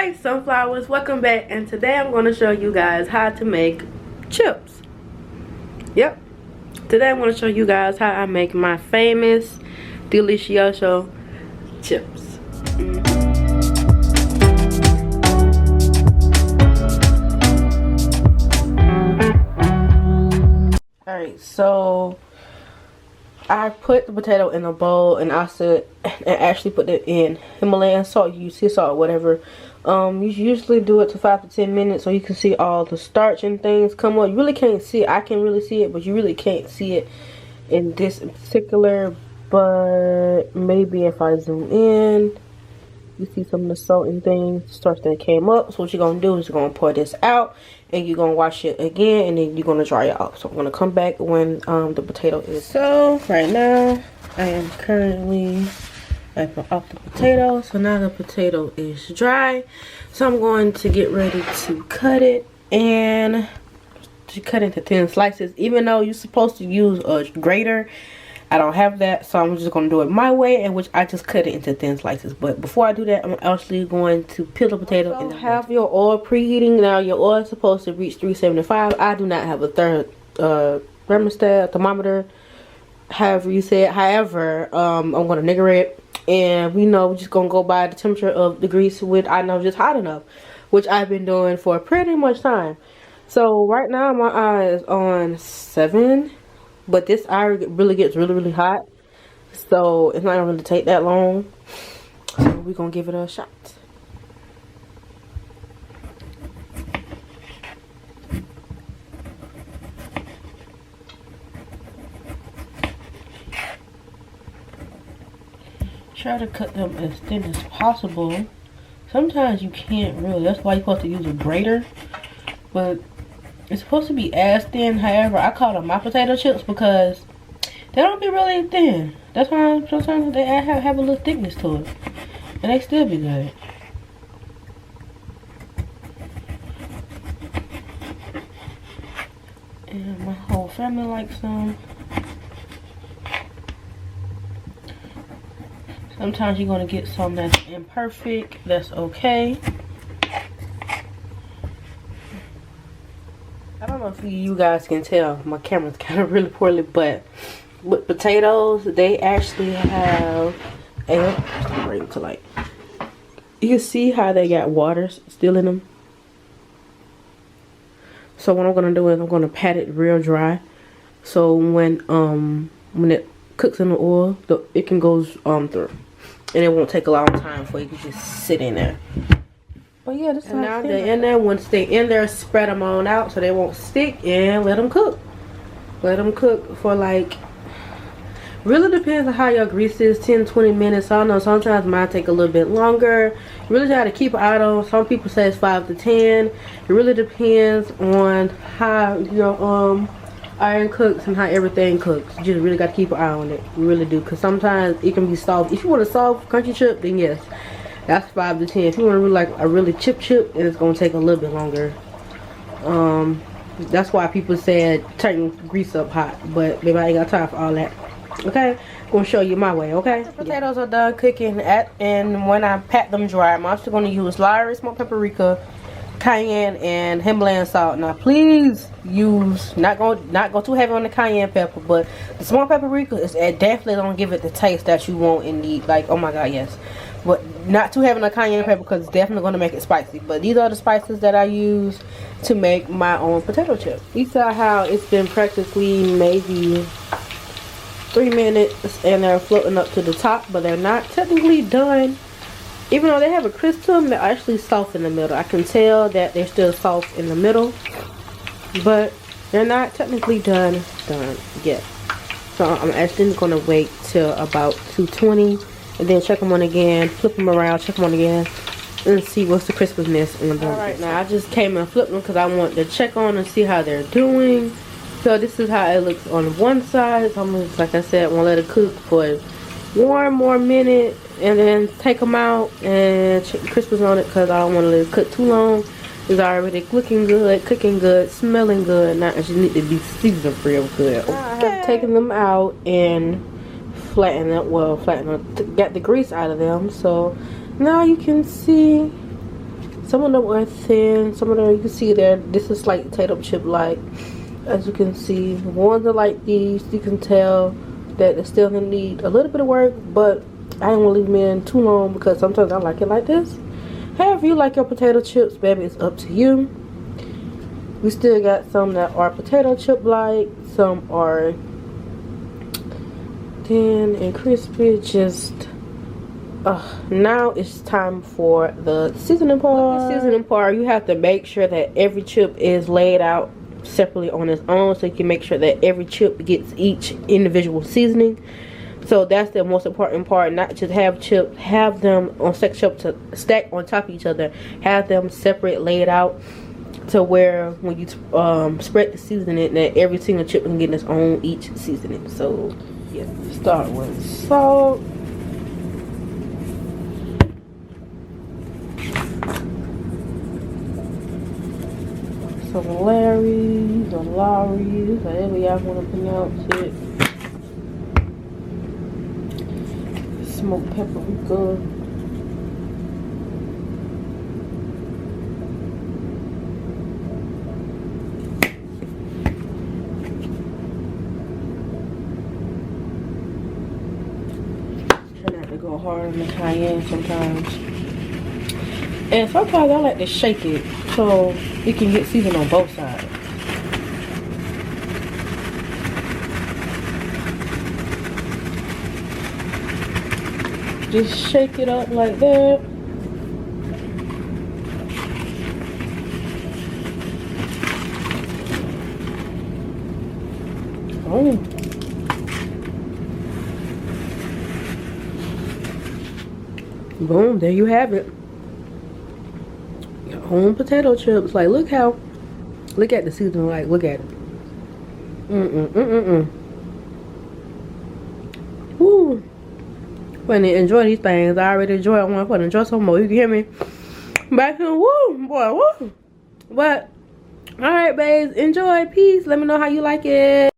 Hey sunflowers, welcome back, and today I'm going to show you guys how to make chips. Yep, today I'm going to show you guys how I make my famous delicioso chips. Alright, so I put the potato in a bowl and I said, and actually put it in Himalayan salt. You see salt, whatever. You usually do it to 5 to 10 minutes so you can see all the starch and things come up. You really can't see it. I can really see it, but you really can't see it in this in particular. But maybe if I zoom in, you see some of the salt and things, starch that came up. So what you're gonna do is you're gonna pour this out and you're gonna wash it again, and then you're gonna dry it off. So I'm gonna come back when the potato is. So right now I am currently wiping off the potato. So now the potato is dry. So I'm going to get ready to cut it, and to cut into thin slices. Even though you're supposed to use a grater, I don't have that, so I'm just going to do it my way, in which I just cut it into thin slices. But before I do that, I'm actually going to peel the potato. And have your oil preheating. Now your oil is supposed to reach 375. I do not have a thermostat, thermometer, however you say it. However, I'm going to nigger it, and we know we're just going to go by the temperature of the grease, which I know just hot enough, which I've been doing for pretty much time. So right now my eye is on 7. But this eye really gets really hot, so it's not gonna really take that long. So we're gonna give it a shot. Try to cut them as thin as possible. Sometimes you can't really. That's why you're supposed to use a grater. But it's supposed to be as thin. However, I call them my potato chips because they don't be really thin. That's why sometimes they have a little thickness to it, and they still be good. And my whole family likes them. Sometimes you're gonna get some that's imperfect. That's okay. I don't know if you guys can tell, my camera's kind of really poorly, but with potatoes, they actually have a, bring it to light. You can see how they got water still in them. So what I'm gonna do is I'm gonna pat it real dry, so when it cooks in the oil, it can go through, and it won't take a long time for you to just sit in there. But yeah, this is now they're in there. Once they're in there, spread them on out so they won't stick, and let them cook. Let them cook for like, really depends on how your grease is, 10-20 minutes. I don't know, sometimes mine take a little bit longer. You really try to keep an eye on. Some people say it's 5 to 10. It really depends on how your iron cooks and how everything cooks. You just really got to keep an eye on it. You really do, because sometimes it can be soft. If you want a soft crunchy chip, then yes, that's 5 to 10. If you want to really like a really chip, then it's gonna take a little bit longer. That's why people said turn grease up hot, but baby, I ain't got time for all that. Okay, I'm gonna show you my way. Okay, the potatoes are done cooking and when I pat them dry, I'm also gonna use Lawry smoked paprika, cayenne, and Himalayan salt. Now please use not go too heavy on the cayenne pepper, but the smoked paprika is definitely gonna give it the taste that you want and need. Like, oh my god, yes. But not too heavy on the cayenne pepper because it's definitely going to make it spicy. But these are the spices that I use to make my own potato chips. You saw how it's been practically maybe 3 minutes and they're floating up to the top, but they're not technically done. Even though they have a crisp to them, they're actually soft in the middle. I can tell that they're still soft in the middle, but they're not technically done yet. So I'm actually going to wait till about 220. And then check them on again, flip them around, check them on again, and see what's the crispness in the Alright, now I just came and flipped them because I want to check on and see how they're doing. So this is how it looks on one side. So I'm just, like I said, I'm going to let it cook for 1 more minute and then take them out and check the crispness on it because I don't want to let it cook too long. It's already looking good, cooking good, smelling good. Now it just need to be seasoned real good. Okay. I have taken them out and flatten it, got the grease out of them. So now you can see Some of them are thin, some of them you can see there. This is like potato chip like. As you can see, ones are like these. You can tell that they still need a little bit of work, but I don't want to leave them in too long because sometimes I like it like this. However you like your potato chips, baby, it's up to you. We still got some that are potato chip like, some are thin and crispy. Just now it's time for the seasoning part. The seasoning part, you have to make sure that every chip is laid out separately on its own, so you can make sure that every chip gets each individual seasoning. So that's the most important part, not just have chips, have them on stack on top of each other, have them separate, laid out, to where when you spread the seasoning, that every single chip can get its own each seasoning. So yeah, start with salt. Some Lawry's or Lawry's, however y'all want to pronounce it. Smoked paprika. Try not to go hard on the cayenne sometimes. And sometimes I like to shake it so it can get seasoned on both sides. Just shake it up like that. Oh. Boom, there you have it. Your own potato chips. Like, look at the seasoning, like, look at it. Woo. When you enjoy these things, I already enjoy it. I want to enjoy some more. You can hear me back here. Woo, boy, woo. But, alright, babes, enjoy. Peace. Let me know how you like it.